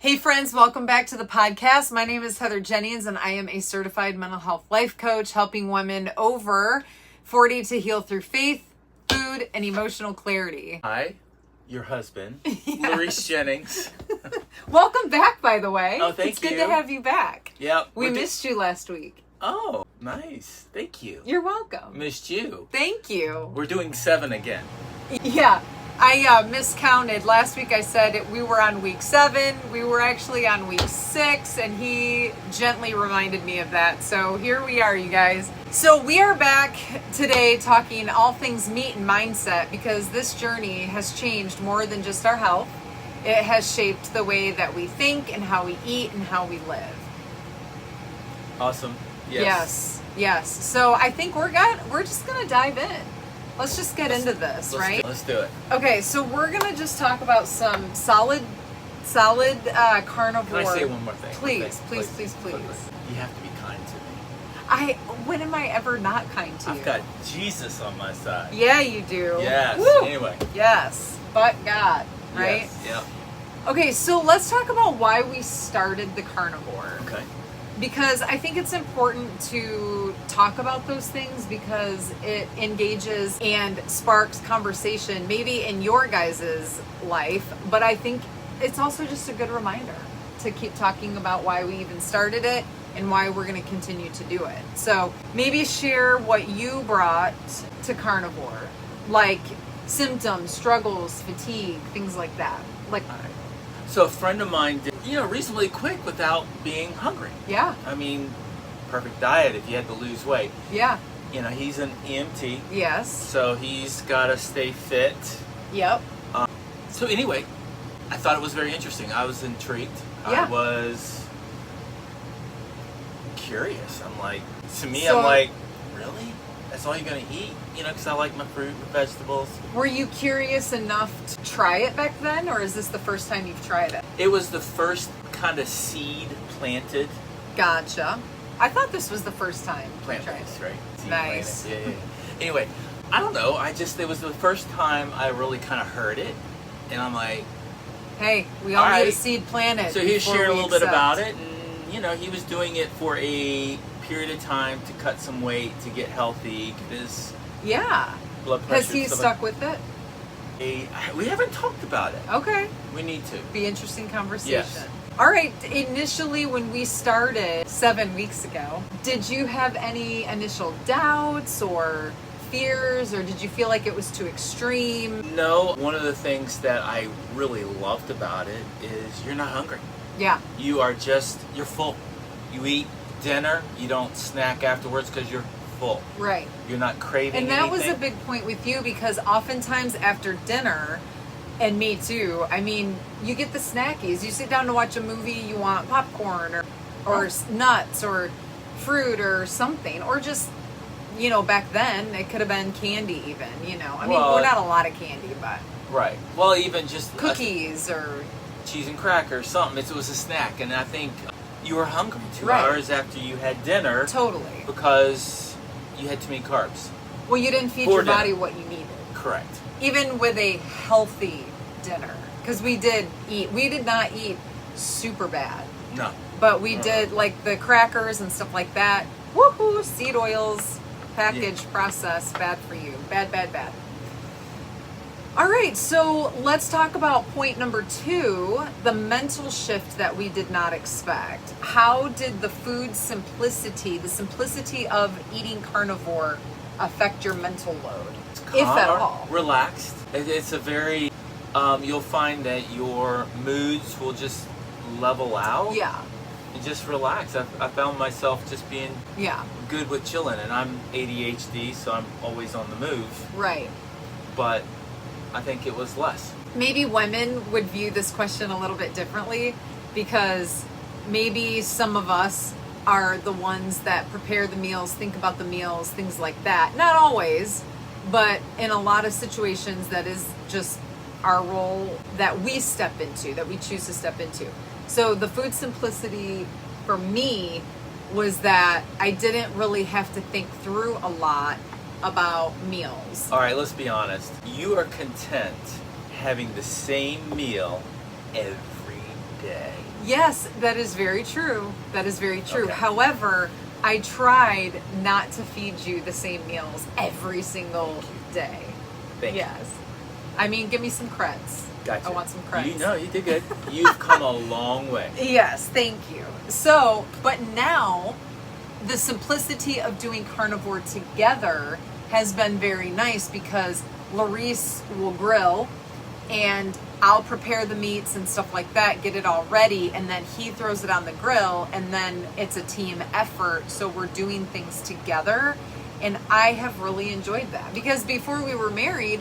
Hey friends, welcome back to the podcast. My name is Heather Jennings and I am a certified mental health life coach helping women over 40 to heal through faith, food, and emotional clarity. Hi, your husband, Yes. Laurice Jennings. Welcome back, by the way. Oh, thank It's good you. to have you back. Yep. We missed you last week. Oh, nice. Thank you. You're welcome. Missed you. Thank you. We're doing 7 again. Yeah, I miscounted. Last week I said we were on week 7. We were actually on week 6, and he gently reminded me of that. So here we are, you guys. So we are back today talking all things meat and mindset because this journey has changed more than just our health. It has shaped the way that we think and how we eat and how we live. Awesome. Yes. Yes. So I think we're just gonna dive in. Let's just get into this, right? Let's do it. Okay, so we're gonna just talk about some solid carnivore. Can I say one more thing? Please. You have to be kind to me. When am I ever not kind to you? I've got Jesus on my side. Yeah, you do. Yes. Woo! Anyway. Yes, but God, right? Yes. Yep. Okay, so let's talk about why we started the carnivore. Okay. Because I think it's important to talk about those things because it engages and sparks conversation maybe in your guys' life, but I think it's also just a good reminder to keep talking about why we even started it and why we're going to continue to do it. So maybe share what you brought to carnivore, like symptoms, struggles, fatigue, things like that. Like, All right. So a friend of mine did, reasonably quick without being hungry. yeah, I mean, perfect diet if you had to lose weight. yeah, He's an EMT, yes, so he's got to stay fit. yep, So anyway, I thought it was very interesting. I was intrigued. Yeah. I was curious. I'm like, So- I'm like, really? That's all you're going to eat? Because I like my fruit and vegetables. Were you curious enough to try it back then, or is this the first time you've tried it? It was the first kind of seed planted. Gotcha. I thought this was the first time you tried Plant-based, it. right? Seed Nice. planted. Yeah. Anyway, I don't know. It was the first time I really kind of heard it. And I'm like, Hey, we all All need a right. seed planted. so he was before sharing a we little bit accept. about it. And, he was doing it for a period of time to cut some weight, to get healthy, get his Yeah. blood pressure. Has he stuff stuck with it? We haven't talked about it. Okay. We need to. Be interesting conversation. Yes. All right. Initially, when we started 7 weeks ago, did you have any initial doubts or fears, or did you feel like it was too extreme? No, one of the things that I really loved about it is you're not hungry. Yeah. You're full. You eat dinner, you don't snack afterwards because you're full. Right. You're not craving And that was anything. a big point with you because oftentimes after dinner, and me too, I mean, you get the snackies. You sit down to watch a movie, you want popcorn or nuts or fruit or something. Or just, back then, it could have been candy even, I mean, we're not a lot of candy, but Right. Well, even just cookies or... cheese and crackers, something. It was a snack. And I think you were hungry 2 Right. hours after you had dinner Totally. because you had too many carbs. Well, you didn't feed For your dinner. body what you needed. Correct. Even with a healthy dinner. Because we did not eat super bad. No. But we did like the crackers and stuff like that. Woohoo! Seed oils, packaged, processed, bad for you. Bad. All right, so let's talk about point number 2, the mental shift that we did not expect. How did the food simplicity, the simplicity of eating carnivore, affect your mental load, if at all? Relaxed. It's a very, you'll find that your moods will just level out. Yeah, And just relax. I found myself just being yeah, good with chilling. And I'm ADHD, so I'm always on the move. right. But I think it was less. Maybe women would view this question a little bit differently because maybe some of us are the ones that prepare the meals, think about the meals, things like that. Not always, but in a lot of situations that is just our role that we step into, that we choose to step into. So the food simplicity for me was that I didn't really have to think through a lot about meals. All right, let's be honest. You are content having the same meal every day. Yes, that is very true. That is very true. Okay. However, I tried not to feed you the same meals every single day. Thank you. Yes. I mean, give me some creds. Gotcha. I want some creds. You did good. You've come a long way. Yes, thank you. So, but now, the simplicity of doing carnivore together has been very nice because Laurice will grill and I'll prepare the meats and stuff like that, get it all ready, and then he throws it on the grill, and then it's a team effort. So we're doing things together, and I have really enjoyed that because before we were married,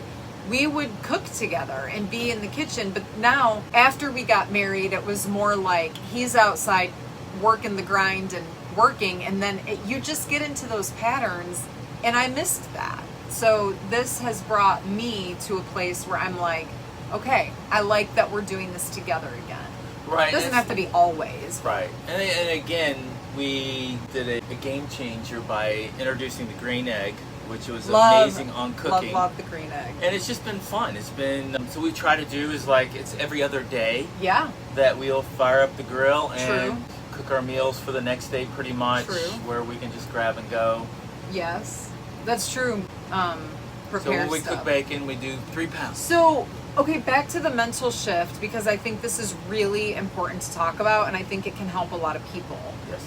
we would cook together and be in the kitchen. But now, after we got married, it was more like he's outside working the grind and working, and then you just get into those patterns, and I missed that. So this has brought me to a place where I'm like, okay, I like that we're doing this together again. Right. It doesn't have to be always. Right. And again, we did a game changer by introducing the green egg, which was amazing on cooking. Love the green egg. And it's just been fun. It's been, so we try to do is like, it's every other day Yeah. that we'll fire up the grill and True. cook our meals for the next day pretty much. True. Where we can just grab and go. Yes. That's true. Prepare So when we stuff. cook bacon, we do 3 pounds. So, okay, back to the mental shift, because I think this is really important to talk about, and I think it can help a lot of people. Yes.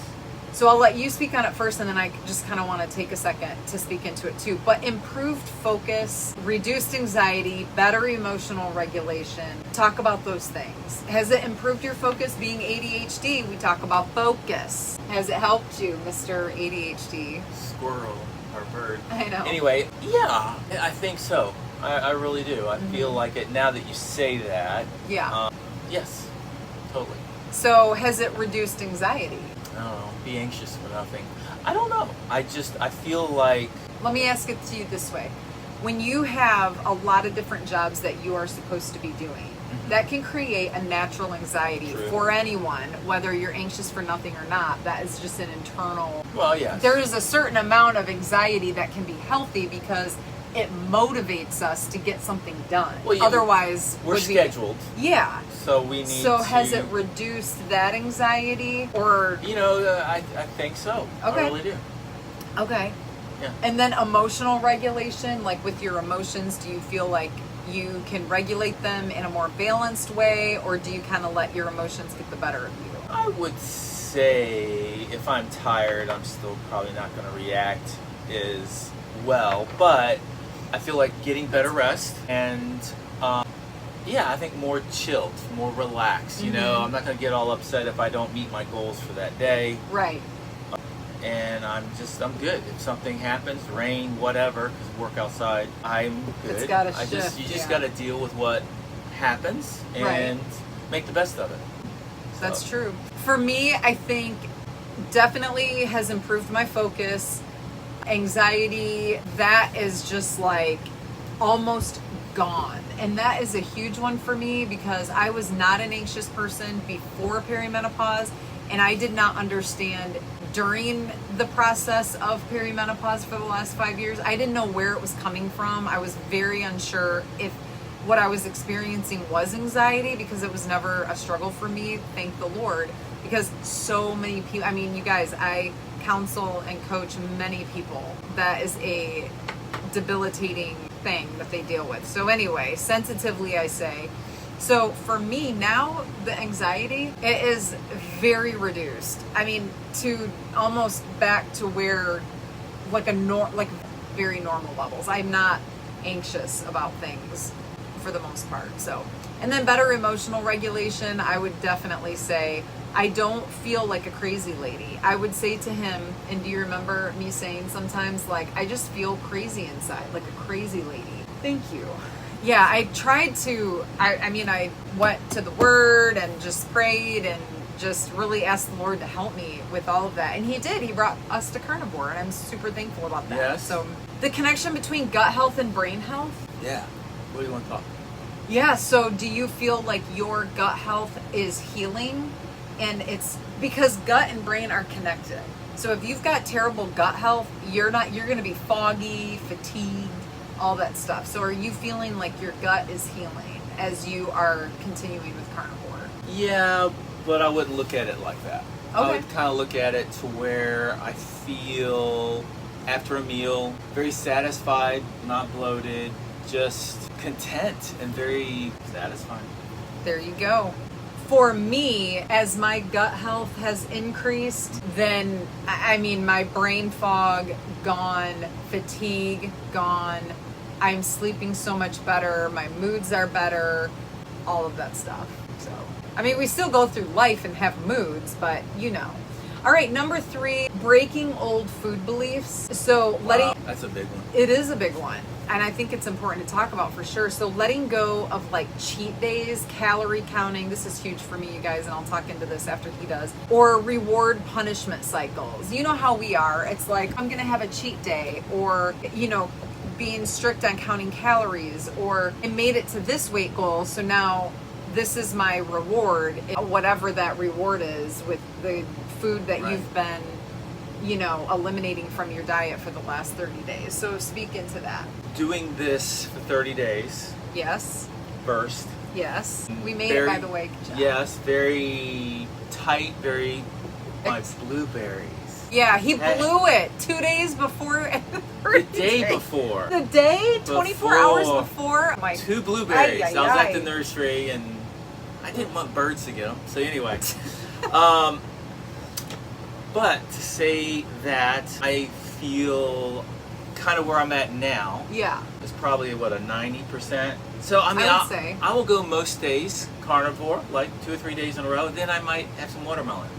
So I'll let you speak on it first, and then I just kind of want to take a second to speak into it too. But improved focus, reduced anxiety, better emotional regulation. Talk about those things. Has it improved your focus being ADHD? We talk about focus. Has it helped you, Mr. ADHD? Squirrel, our bird. I know. Anyway, yeah, I think so. I really do. I feel like it now that you say that. Yeah. Yes, totally. So has it reduced anxiety? I don't know. Be anxious for nothing. I don't know. I feel like. Let me ask it to you this way. When you have a lot of different jobs that you are supposed to be doing, that can create a natural anxiety True. for anyone, whether you're anxious for nothing or not. That is just an internal. Well, yes. There is a certain amount of anxiety that can be healthy because it motivates us to get something done. Well, yeah, Otherwise, we're would scheduled, Yeah. so we need. So has to, it reduced that anxiety, or You know, I think so. Okay. I really do. okay? Yeah. And then emotional regulation, like with your emotions, do you feel like you can regulate them in a more balanced way, or do you kind of let your emotions get the better of you? I would say if I'm tired, I'm still probably not going to react as well, but I feel like getting better rest and yeah, I think more chilled, more relaxed. You know, I'm not going to get all upset if I don't meet my goals for that day. Right. And I'm good. If something happens, rain, whatever, 'cause I work outside, I'm good. It's gotta You just shift, got to deal with what happens and Right. make the best of it. That's So, true. For me, I think definitely has improved my focus. Anxiety, that is just like almost gone. And that is a huge one for me because I was not an anxious person before perimenopause, and I did not understand during the process of perimenopause for the last 5 years. I didn't know where it was coming from. I was very unsure if what I was experiencing was anxiety because it was never a struggle for me, thank the Lord, because so many people, I mean, you guys, I counsel and coach many people. That is a debilitating thing that they deal with. So anyway, sensitively I say. So for me now, the anxiety, it is very reduced. I mean, to almost back to where like very normal levels. I'm not anxious about things for the most part. So, and then better emotional regulation, I would definitely say I don't feel like a crazy lady. I would say to him, and do you remember me saying sometimes, like, I just feel crazy inside, like a crazy lady. Thank you. Yeah, I tried to, I mean, I went to the Word and just prayed and just really asked the Lord to help me with all of that. And He did. He brought us to Carnivore, and I'm super thankful about that. Yes. So the connection between gut health and brain health. Yeah. What do you want to talk? Yeah, so do you feel like your gut health is healing? And it's because gut and brain are connected. So if you've got terrible gut health, you're going to be foggy, fatigued, all that stuff. So are you feeling like your gut is healing as you are continuing with Carnivore? Yeah, but I wouldn't look at it like that. I Okay. would kind of look at it to where I feel after a meal very satisfied, not bloated, just content and very satisfying. There you go. For me, as my gut health has increased, then, I mean, my brain fog gone, fatigue gone, I'm sleeping so much better, my moods are better, all of that stuff. So, I mean, we still go through life and have moods, but you know. All right, number 3, breaking old food beliefs. So Wow, that's a big one. it is a big one. And I think it's important to talk about for sure. So letting go of like cheat days, calorie counting. This is huge for me, you guys, and I'll talk into this after he does. Or reward punishment cycles. You know how we are. It's like, I'm going to have a cheat day, or, you know, being strict on counting calories, or I made it to this weight goal, so now this is my reward, whatever that reward is with the food that Right. you've been, you know, eliminating from your diet for the last 30 days. So speak into that. Doing this for 30 days Yes. first. Yes. We made it, by the way. Good job. Yes, very tight, very my Ex- blueberries. Yeah, he Hey. blew it 2 days before. The day before. The day? 24 hours Before. before? My, 2 blueberries. Ay, ay, I was at ay. the nursery and I didn't want birds to get them. So anyway, but to say that I feel kind of where I'm at now yeah. is probably what, a 90%. So I mean, I would say. I will go most days carnivore, like 2 or 3 days in a row. Then I might have some watermelon.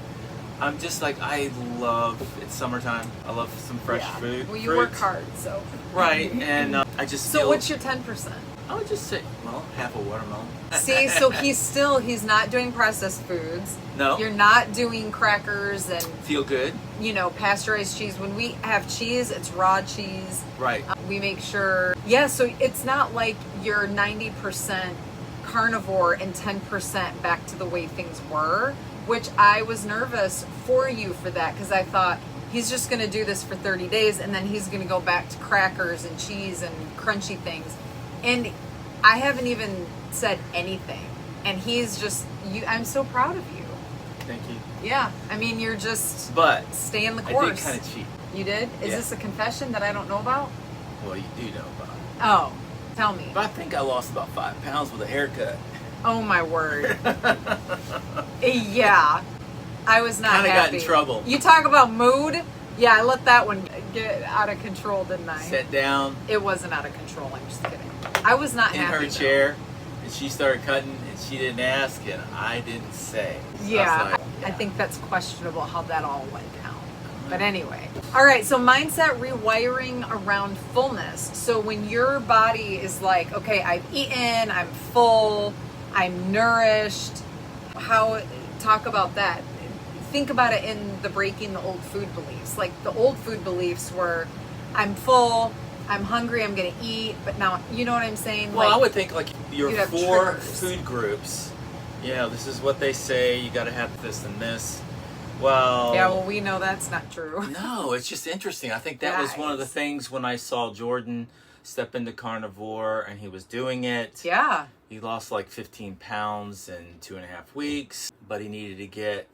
I'm just like, I love, it's summertime. I love some fresh Yeah. food. Well, you fruit. work hard, so. Right, and I just So feel, what's your 10%? I would just say, well, half a watermelon. See, so he's not doing processed foods. No. You're not doing crackers and, Feel good. you know, pasteurized cheese. When we have cheese, it's raw cheese. Right. We make sure, yeah, so it's not like you're 90% carnivore and 10% back to the way things were, which I was nervous for you for that, because I thought he's just going to do this for 30 days and then he's going to go back to crackers and cheese and crunchy things. And I haven't even said anything. And he's just, I'm so proud of you. Thank you. Yeah, I mean, you're just But staying the I course. did kind of cheat. You did? Is Yeah. this a confession that I don't know about? Well, you do know about it. Oh, tell me. But I think I lost about 5 pounds with a haircut. Oh my word. Yeah. I was not Kinda got happy. in trouble. You talk about mood? Yeah, I let that one get out of control, didn't I? Sat down It wasn't out of control, I'm just kidding. I was not in happy. her though. chair, and she started cutting, and she didn't ask, and I didn't say. So I Yeah, was like, I think that's questionable how that all went down. But anyway. All right, so mindset rewiring around fullness. So when your body is like, okay, I've eaten, I'm full, I'm nourished, talk about that. Think about it in the breaking the old food beliefs. Like the old food beliefs were, I'm full, I'm hungry, I'm gonna eat, but now, you know what I'm saying? Well, like, I would think like your you'd have 4 triggers. food groups. You know, this is what they say. You got to have this and this. Well, yeah, well, we know that's not true. no, it's just interesting. I think that was one of the Guys. things when I saw Jordan step into carnivore and he was doing it. Yeah. He lost like 15 pounds in 2.5 weeks, but he needed to get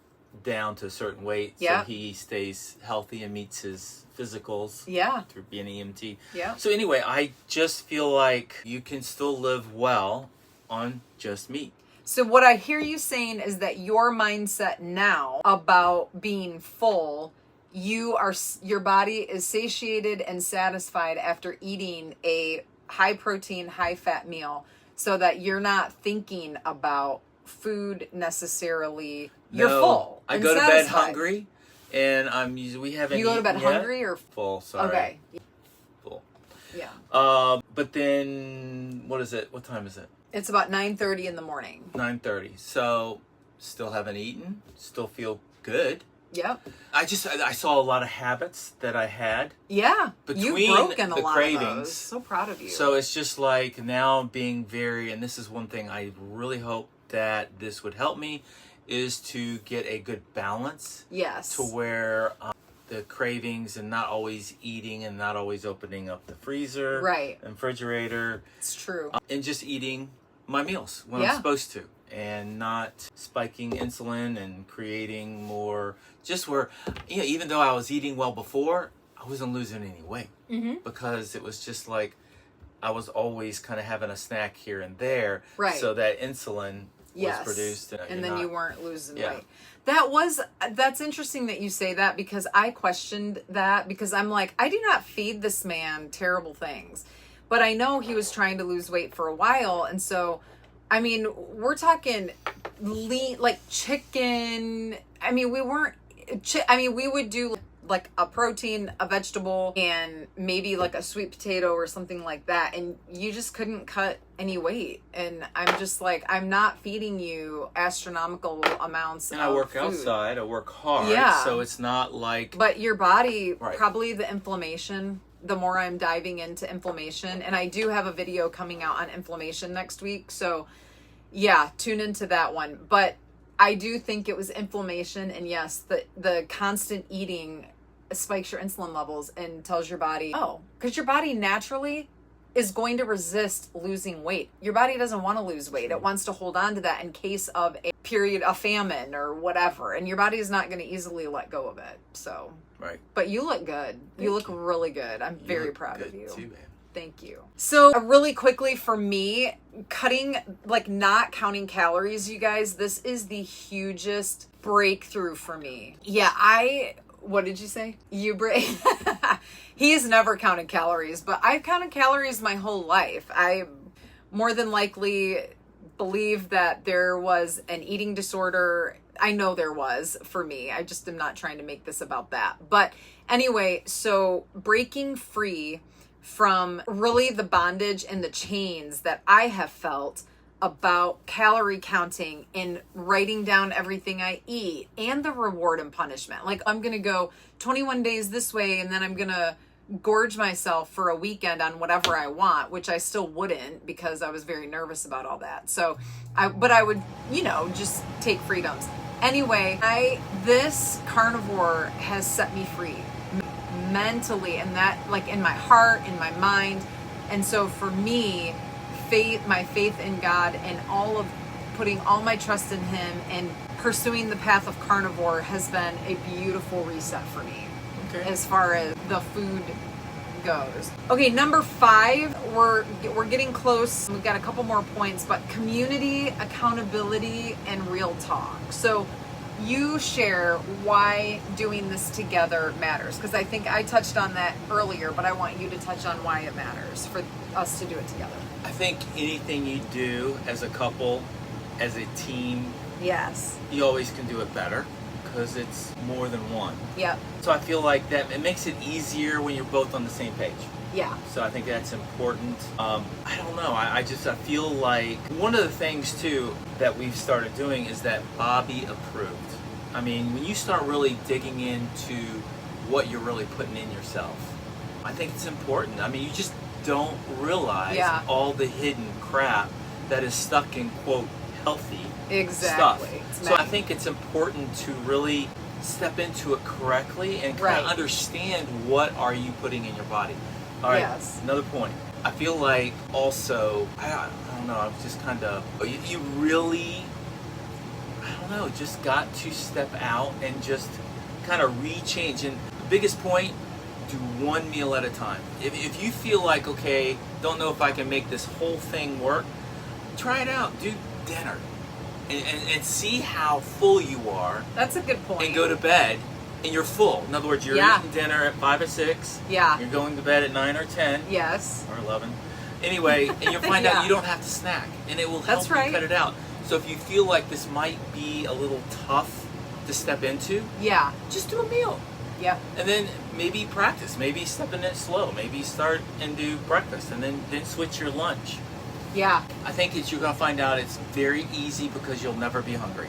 down to a certain weight Yeah. so he stays healthy and meets his physicals Yeah. through being an EMT. Yeah. So anyway, I just feel like you can still live well on just meat. So what I hear you saying is that your mindset now about being full, your body is satiated and satisfied after eating a high protein, high fat meal, so that you're not thinking about food necessarily. You're No, full. I and go to bed satisfied. hungry, and we haven't. You go to bed eaten yet. hungry or full? Sorry, okay? full. Yeah. But then what is it? What time is it? It's about 9:30 in the morning. 9:30. So still haven't eaten. Still feel good. Yep. I saw a lot of habits that I had. Yeah. Between You've broken a the lot cravings. of those. So proud of you. So it's just like now being very, and this is one thing I really hope that this would help me, is to get a good balance yes. to where the cravings and not always eating and not always opening up the freezer Right. and refrigerator It's true. and just eating my meals when I'm Yeah. supposed to. and not spiking insulin and creating more, just where, you know, even though I was eating well before, I wasn't losing any weight because it was just like I was always kind of having a snack here and there, right? So that insulin was produced, and then you weren't losing weight. That's interesting that you say that, because I questioned that, because I'm like, I do not feed this man terrible things, but I know he was trying to lose weight for a while, and so, I mean, we're talking lean, like chicken. I mean, we weren't. We would do like a protein, a vegetable, and maybe like a sweet potato or something like that, and you just couldn't cut any weight. And I'm just like, I'm not feeding you astronomical amounts and of I work food. outside, I work hard, so it's not like... But your body, probably the inflammation, the more I'm diving into inflammation, and I do have a video coming out on inflammation next week, so yeah, tune into that one. But I do think it was inflammation, and yes, the constant eating spikes your insulin levels and tells your body, oh, because your body naturally is going to resist losing weight. Your body doesn't want to lose weight. It wants to hold on to that in case of a period of famine or whatever, and your body is not going to easily let go of it. So, but you look good. You look really good. I'm very proud of you. Too, babe. Thank you. So really quickly for me, cutting, like not counting calories, you guys, this is the hugest breakthrough for me. Yeah, what did you say? He has never counted calories, but I've counted calories my whole life. I more than likely believe that there was an eating disorder. I know there was for me. I just am not trying to make this about that. But anyway, so breaking free from really the bondage and the chains that I have felt about calorie counting and writing down everything I eat and the reward and punishment. Like, I'm going to go 21 days this way, and then I'm going to gorge myself for a weekend on whatever I want, which I still wouldn't, because I was very nervous about all that. So I would, just take freedoms. Anyway, this carnivore has set me free mentally, and that, like, in my heart, in my mind. And so for me, my faith in God and all of putting all my trust in Him and pursuing the path of carnivore has been a beautiful reset for me. Okay. As far as the food goes. Okay, number 5, we're getting close. We've got a couple more points, but community, accountability, and real talk. So you share why doing this together matters, because I think I touched on that earlier, but I want you to touch on why it matters for us to do it together. I think anything you do as a couple, as a team, yes, you always can do it better because it's more than one. Yep. So I feel like that it makes it easier when you're both on the same page. Yeah. So I think that's important. I don't know. I feel like one of the things too that we've started doing is that Bobby approved. I mean, when you start really digging into what you're really putting in yourself, I think it's important. I mean, you just don't realize all the hidden crap that is stuck in, quote, healthy stuff. So I think it's important to really step into it correctly and kind of understand what are you putting in your body. All right, another point. I feel like also, I don't know, I was just kind of, you really, I don't know, just got to step out and just kind of re-change. And the biggest point, do one meal at a time. If you feel like, okay, don't know if I can make this whole thing work, try it out. Do dinner. And see how full you are. That's a good point. And go to bed and you're full. In other words, you're eating dinner at 5 or 6. Yeah. You're going to bed at 9 or 10. Yes. Or 11. Anyway, and you'll find out you don't have to snack. And it will help you cut it out. So if you feel like this might be a little tough to step into, just do a meal. Yeah. And then maybe practice. Maybe step in it slow. Maybe start and do breakfast and then switch your lunch. Yeah. I think that you're going to find out it's very easy because you'll never be hungry.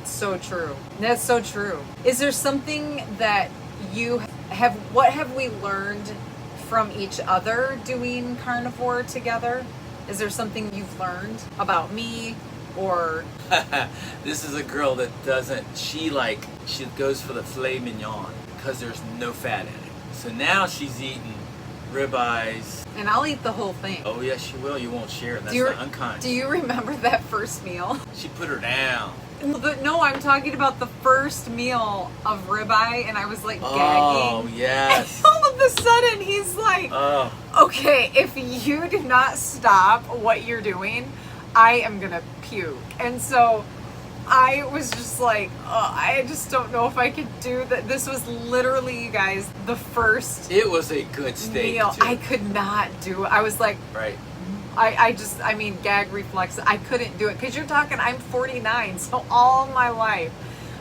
So true. That's so true. Is there something that what have we learned from each other doing carnivore together? Is there something you've learned about me or? This is a girl that she goes for the filet mignon because there's no fat in it. So now she's eating ribeyes. And I'll eat the whole thing. Oh yes, you will. You won't share. That's Do you- not unkind. Do you remember that first meal? She put her down. No, I'm talking about the first meal of ribeye, and I was like Oh gagging. yes. And all of a sudden, he's like, Oh. okay, if you do not stop what you're doing, I am gonna puke. And so I was just like, I just don't know if I could do that. This was literally, you guys, the first It was a good steak. meal. Too. I could not do it. I was like, Right. I mean, gag reflex. I couldn't do it. Because you're talking, I'm 49, so all my life,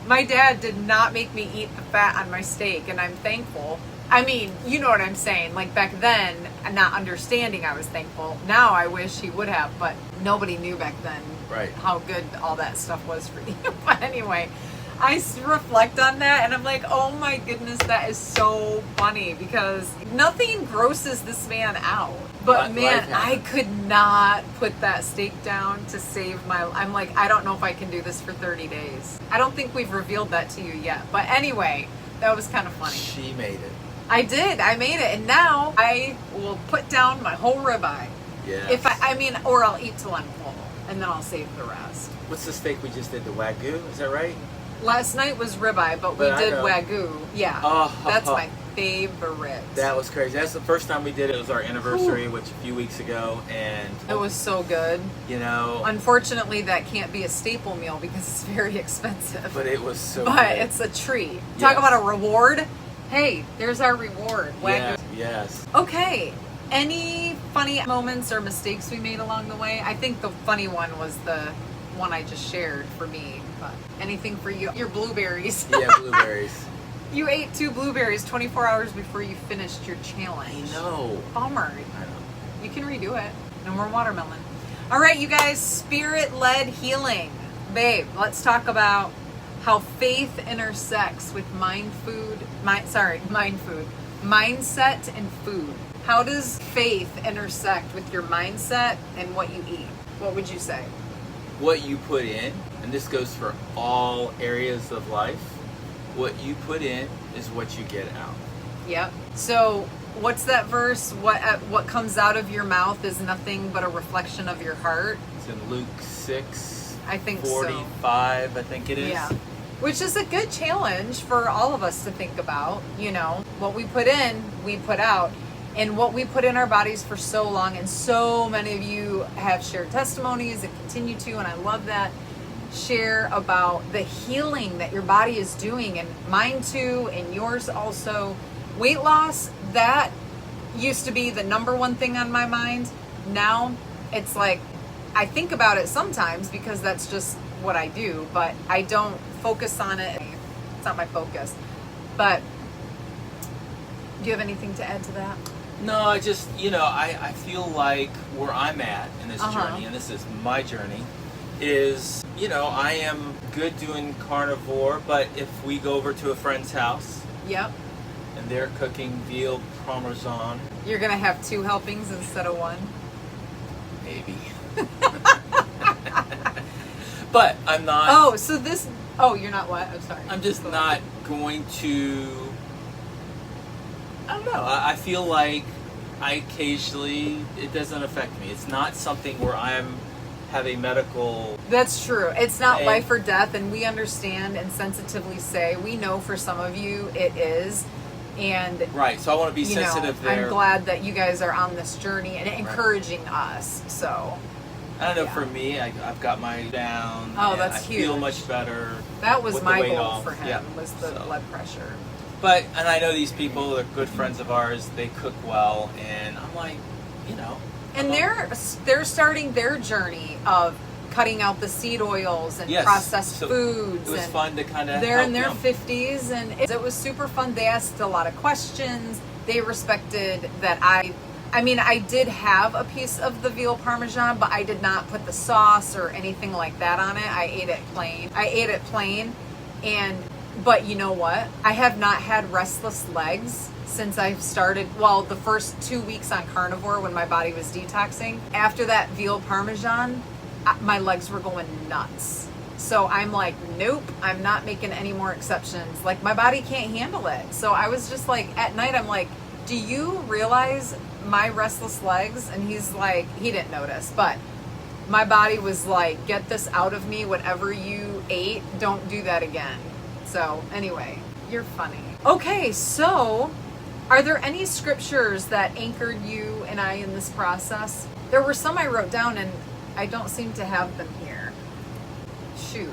my dad did not make me eat the fat on my steak, and I'm thankful. I mean, you know what I'm saying. Like back then, not understanding, I was thankful. Now I wish he would have, but nobody knew back then Right. how good all that stuff was for you. But anyway, I reflect on that and I'm like, oh my goodness, that is so funny because nothing grosses this man out. But man, I could not put that steak down to save my... I'm like, I don't know if I can do this for 30 days. I don't think we've revealed that to you yet. But anyway, that was kind of funny. She made it. I did. I made it. And now I will put down my whole ribeye. Yeah. If I mean, or I'll eat till I'm full and then I'll save the rest. What's the steak we just did? The Wagyu? Is that right? Last night was ribeye, but we But I did know. Wagyu. Yeah. Oh, That's my favorite. That was crazy. That's the first time we did it. It was our anniversary, which a few weeks ago, and It was so good. you know, Unfortunately, that can't be a staple meal because it's very expensive. but it was so. But good. it's a treat. Yes. Talk about a reward. Hey, there's our reward. Wagyu. Yes. Okay. Any funny moments or mistakes we made along the way? I think the funny one was the one I just shared for me. But anything for you? Your blueberries. Yeah, blueberries. You ate 2 blueberries 24 hours before you finished your I challenge. know. Bummer. I know. You can redo it. No more watermelon. All right, you guys, spirit-led healing. Babe, let's talk about how faith intersects with mindset and food. How does faith intersect with your mindset and what you eat? What would you say? What you put in, and this goes for all areas of life, what you put in is what you get out. Yep. So what's that verse? What comes out of your mouth is nothing but a reflection of your heart. It's in Luke 6, I think 45, I think it is. Yeah. Which is a good challenge for all of us to think about. You know, what we put in, we put out. And what we put in our bodies for so long, and so many of you have shared testimonies and continue to, and I love that, share about the healing that your body is doing, and mine too, and yours also. Weight loss, that used to be the number one thing on my mind. Now, it's like, I think about it sometimes because that's just what I do, but I don't focus on it. It's not my focus. But do you have anything to add to that? No, I just, I feel like where I'm at in this journey, and this is my journey, is, I am good doing carnivore, but if we go over to a friend's house Yep. and they're cooking veal parmesan, You're going to have 2 helpings instead of 1. maybe. But I'm not. You're not what? I'm sorry. I'm just not going to. I don't know. I feel like I occasionally, it doesn't affect me. It's not something where have a medical. That's true. It's not thing. life or death, and we understand and sensitively say, we know for some of you it is. And Right, so I want to be sensitive there. I'm glad that you guys are on this journey and encouraging us. So I don't know, yeah. for me, I've got my down. Oh, and that's I feel huge. much better. that was with the my weight goal off. for him, Yeah. was the So. blood pressure. And I know these people, they're good friends of ours, they cook well, and I'm like, And they're starting their journey of cutting out the seed oils and Yes. processed So foods. it was and fun to kind of they're help in their them. 50s, and it was super fun. They asked a lot of questions. They respected that I did have a piece of the veal parmesan, but I did not put the sauce or anything like that on it. I ate it plain. But you know what? I have not had restless legs since I've started, the first 2 weeks on carnivore when my body was detoxing. After that veal parmesan, my legs were going nuts. So I'm like, nope, I'm not making any more exceptions. Like, my body can't handle it. So I was just like, at night, I'm like, Do you realize my restless legs? And he's like, he didn't notice, but my body was like, get this out of me. Whatever you ate, don't do that again. So anyway, you're funny. Okay, so are there any scriptures that anchored you and I in this process? There were some I wrote down and I don't seem to have them here. Shoot.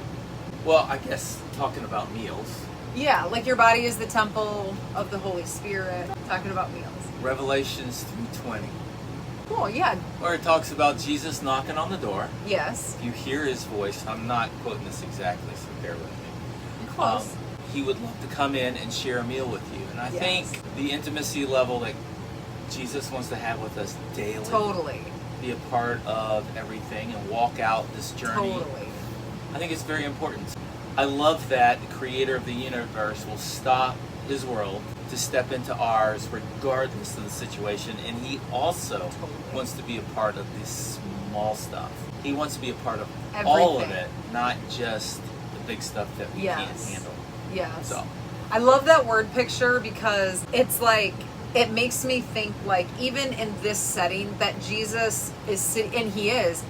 Well, I guess talking about meals. Yeah, like your body is the temple of the Holy Spirit. Talking about meals. Revelations 3:20. Cool, yeah. Where it talks about Jesus knocking on the door. Yes. You hear his voice. I'm not quoting this exactly, so bear with me. Close. He would love to come in and share a meal with you. And I Yes. think the intimacy level that Jesus wants to have with us daily. Totally. Be a part of everything and walk out this journey. Totally. I think it's very important. I love that the creator of the universe will stop his world to step into ours regardless of the situation. And he also wants to be a part of this small stuff. He wants to be a part of all of Everything. it, not just the big stuff that we can't Yes. handle. Yes. So, I love that word picture because it's like, it makes me think like even in this setting that Jesus is sitting, and he is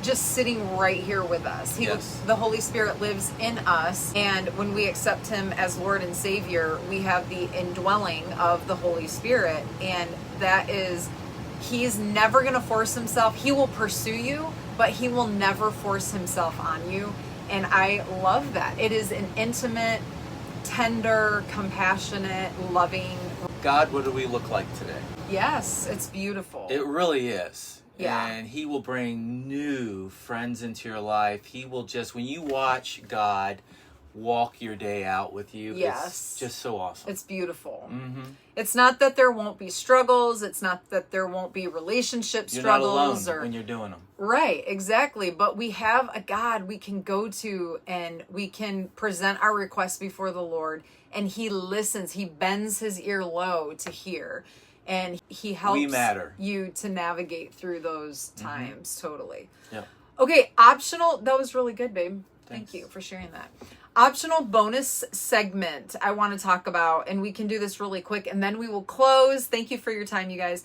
just sitting right here with us. Yes. The Holy Spirit lives in us, and when we accept him as Lord and Savior, we have the indwelling of the Holy Spirit, and that is, he's never going to force himself. He will pursue you, but he will never force himself on you. And I love that. It is an intimate, tender, compassionate, loving. God, what do we look like today? Yes, it's beautiful. It really is. Yeah. And he will bring new friends into your life. He will just, when you watch God walk your day out with you, Yes. it's just so awesome. It's beautiful. Mm-hmm. It's not that there won't be struggles. It's not that there won't be relationship You're not struggles. alone when you're doing them. Right, exactly. But we have a God we can go to and we can present our requests before the Lord, and he listens. He bends his ear low to hear, and he helps you to navigate through those times. Totally. Yeah. Okay, optional. That was really good, babe. Thanks. Thank you for sharing that. Optional bonus segment I want to talk about, and we can do this really quick, and then we will close. Thank you for your time, you guys.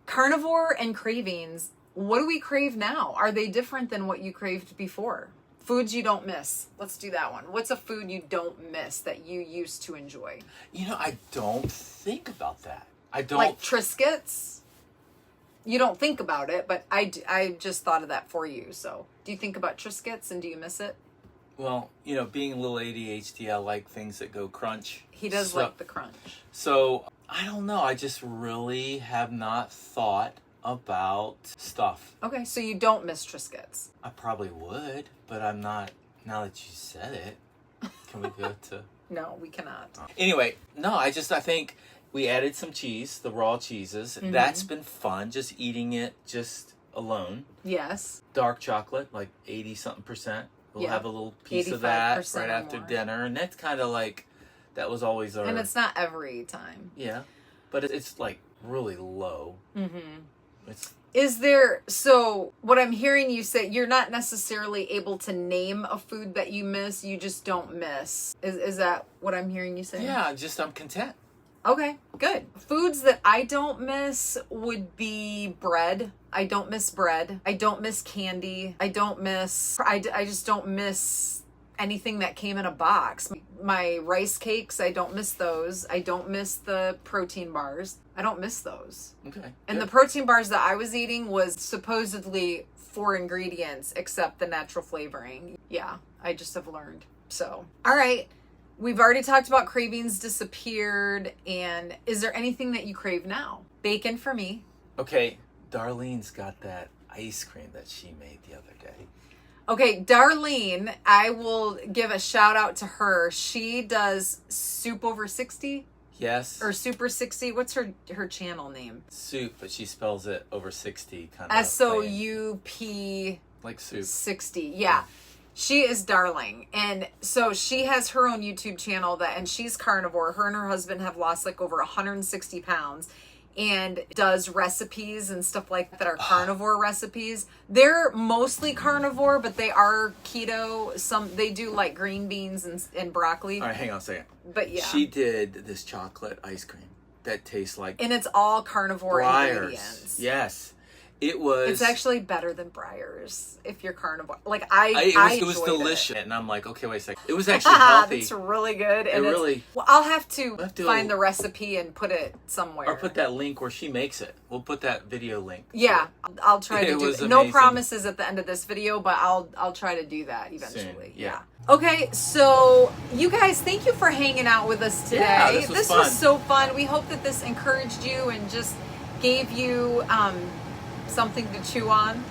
Carnivore and cravings. What do we crave now? Are they different than what you craved before? Foods you don't miss. Let's do that one. What's a food you don't miss that you used to enjoy? You know, I don't think about that. I don't. Like Triscuits? You don't think about it, but I just thought of that for you. So do you think about Triscuits and do you miss it? Well, you know, being a little ADHD, I like things that go crunch. He does like the crunch. So, I don't know. I just really have not thought about stuff. Okay, so you don't miss Triscuits. I probably would, but I'm not, now that you said it. Can we go to... No, we cannot. Anyway, no, I think we added some cheese, the raw cheeses. Mm-hmm. That's been fun, just eating it just alone. Yes. Dark chocolate, like 80-something%. We'll have a little piece of that right after dinner. And that's kind of like, that was always our... And it's not every time. Yeah, but it's like really low. Mm-hmm. It's... So what I'm hearing you say, you're not necessarily able to name a food that you miss, you just don't miss. Is that what I'm hearing you say? Yeah, I'm content. Okay, good. Foods that I don't miss would be bread. I don't miss bread. I don't miss candy. I just don't miss anything that came in a box. My rice cakes, I don't miss those. I don't miss the protein bars. I don't miss those. Okay. And the protein bars that I was eating was supposedly 4 ingredients except the natural flavoring. Yeah, I just have learned. So, all right. We've already talked about cravings disappeared. And is there anything that you crave now? Bacon for me. Okay, Darlene's got that ice cream that she made the other day. Okay, Darlene, I will give a shout out to her. She does Soup Over 60. Yes. Or Super 60. What's her channel name? Soup, but she spells it over 60 kind of. SOUP. Like soup. 60. Yeah. She is darling. And so she has her own YouTube channel and she's carnivore. Her and her husband have lost like over 160 pounds and does recipes and stuff like that are carnivore recipes. They're mostly carnivore, but they are keto. They do like green beans and broccoli. All right, hang on a second. But yeah. She did this chocolate ice cream. that tastes like And it's all carnivore Briars. ingredients. Yes. It was. It's actually better than Briars if you're carnivore. Like it was enjoyed delicious, it. and I'm like, okay, wait a second. It was actually healthy. It's really good. And well, I'll have to find the recipe and put it somewhere. Or put that link where she makes it. We'll put that video link. Yeah, I'll try to It do was it. No amazing. promises at the end of this video, but I'll try to do that eventually. Soon, yeah. Okay, so you guys, thank you for hanging out with us today. Yeah, this was fun. So fun. We hope that this encouraged you and just gave you something to chew on.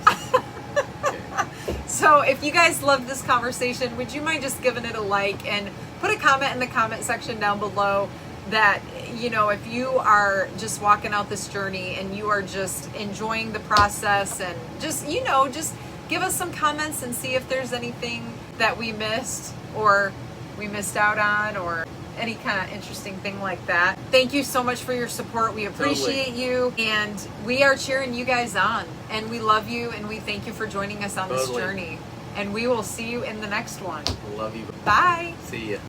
Nice. Okay. So if you guys loved this conversation, would you mind just giving it a like and put a comment in the comment section down below that, you know, if you are just walking out this journey and you are just enjoying the process, and just, you know, just give us some comments and see if there's anything that we missed or we missed out on, or any kind of interesting thing like that. Thank you so much for your support. We appreciate you, and we are cheering you guys on, and we love you, and we thank you for joining us on this journey, and we will see you in the next one. Love you. Bye. See ya.